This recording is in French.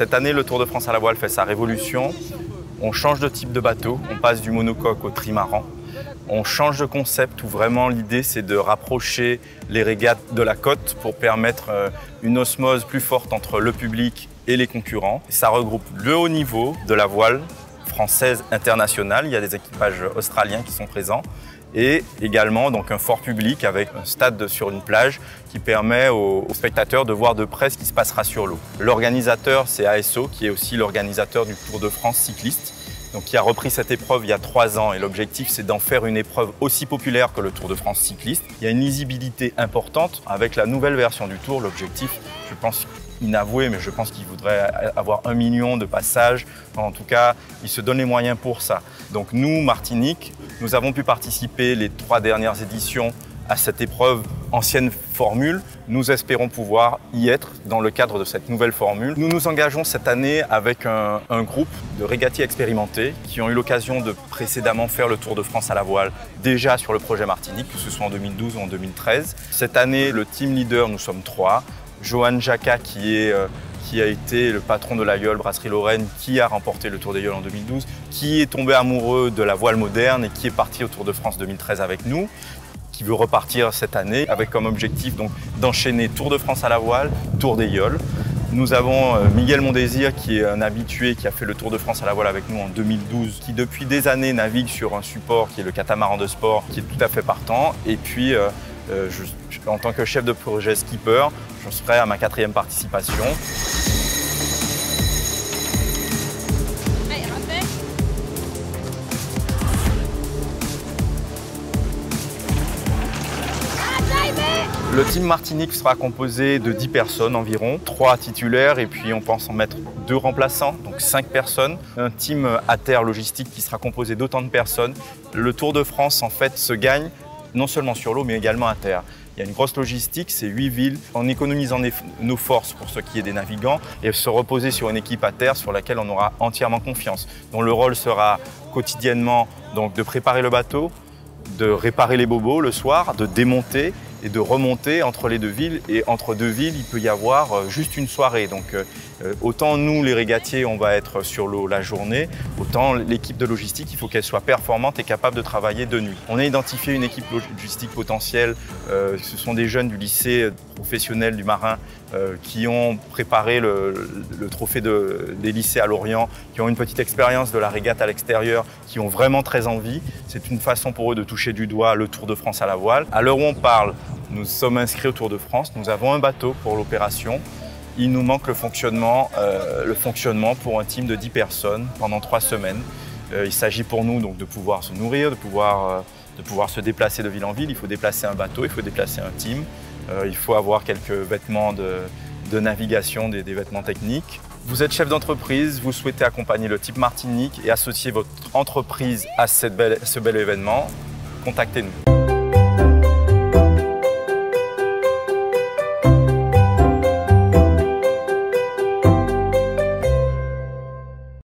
Cette année, le Tour de France à la voile fait sa révolution. On change de type de bateau, on passe du monocoque au trimaran. On change de concept où vraiment l'idée c'est de rapprocher les régates de la côte pour permettre une osmose plus forte entre le public et les concurrents. Ça regroupe le haut niveau de la voile française internationale. Il y a des équipages australiens qui sont présents. Et également donc un fort public avec un stade sur une plage qui permet aux spectateurs de voir de près ce qui se passera sur l'eau. L'organisateur, c'est ASO, qui est aussi l'organisateur du Tour de France cycliste, donc qui a repris cette épreuve il y a 3 ans. Et l'objectif, c'est d'en faire une épreuve aussi populaire que le Tour de France cycliste. Il y a une lisibilité importante avec la nouvelle version du Tour. L'objectif, je pense, inavoué, mais je pense qu'il voudrait avoir 1 million de passages. En tout cas, il se donne les moyens pour ça. Donc nous, Martinique, nous avons pu participer les 3 dernières éditions à cette épreuve ancienne formule. Nous espérons pouvoir y être dans le cadre de cette nouvelle formule. Nous nous engageons cette année avec un groupe de régatiers expérimentés qui ont eu l'occasion de précédemment faire le Tour de France à la voile déjà sur le projet Martinique, que ce soit en 2012 ou en 2013. Cette année, le team leader, nous sommes 3. Johan Jacquat, qui a été le patron de la Yole Brasserie Lorraine, qui a remporté le Tour des Yoles en 2012, qui est tombé amoureux de la voile moderne et qui est parti au Tour de France 2013 avec nous, qui veut repartir cette année avec comme objectif d'enchaîner Tour de France à la voile, Tour des Yoles. Nous avons Miguel Mondésir, qui est un habitué, qui a fait le Tour de France à la voile avec nous en 2012, qui depuis des années navigue sur un support qui est le catamaran de sport, qui est tout à fait partant. Et puis, en tant que chef de projet skipper, je serai à ma 4e participation. Le team Martinique sera composé de 10 personnes environ, 3 titulaires et puis on pense en mettre 2 remplaçants, donc 5 personnes. Un team à terre logistique qui sera composé d'autant de personnes. Le Tour de France en fait se gagne non seulement sur l'eau mais également à terre. Il y a une grosse logistique, c'est 8 villes, en économisant nos forces pour ce qui est des navigants et se reposer sur une équipe à terre sur laquelle on aura entièrement confiance, dont le rôle sera quotidiennement donc, de préparer le bateau, de réparer les bobos le soir, de démonter et de remonter entre les 2 villes. Et entre 2 villes, il peut y avoir juste une soirée. Donc autant nous, les régatiers, on va être sur l'eau la journée, autant l'équipe de logistique, il faut qu'elle soit performante et capable de travailler de nuit. On a identifié une équipe logistique potentielle. Ce sont des jeunes du lycée professionnel du marin qui ont préparé le trophée des lycées à Lorient, qui ont une petite expérience de la régate à l'extérieur, qui ont vraiment très envie. C'est une façon pour eux de toucher du doigt le Tour de France à la voile. À l'heure où on parle, nous sommes inscrits au Tour de France, nous avons un bateau pour l'opération. Il nous manque le fonctionnement pour un team de 10 personnes pendant 3 semaines. Il s'agit pour nous donc, de pouvoir se nourrir, de pouvoir se déplacer de ville en ville. Il faut déplacer un bateau, il faut déplacer un team. Il faut avoir quelques vêtements de navigation, des vêtements techniques. Vous êtes chef d'entreprise, vous souhaitez accompagner le type Martinique et associer votre entreprise à ce bel événement, contactez-nous.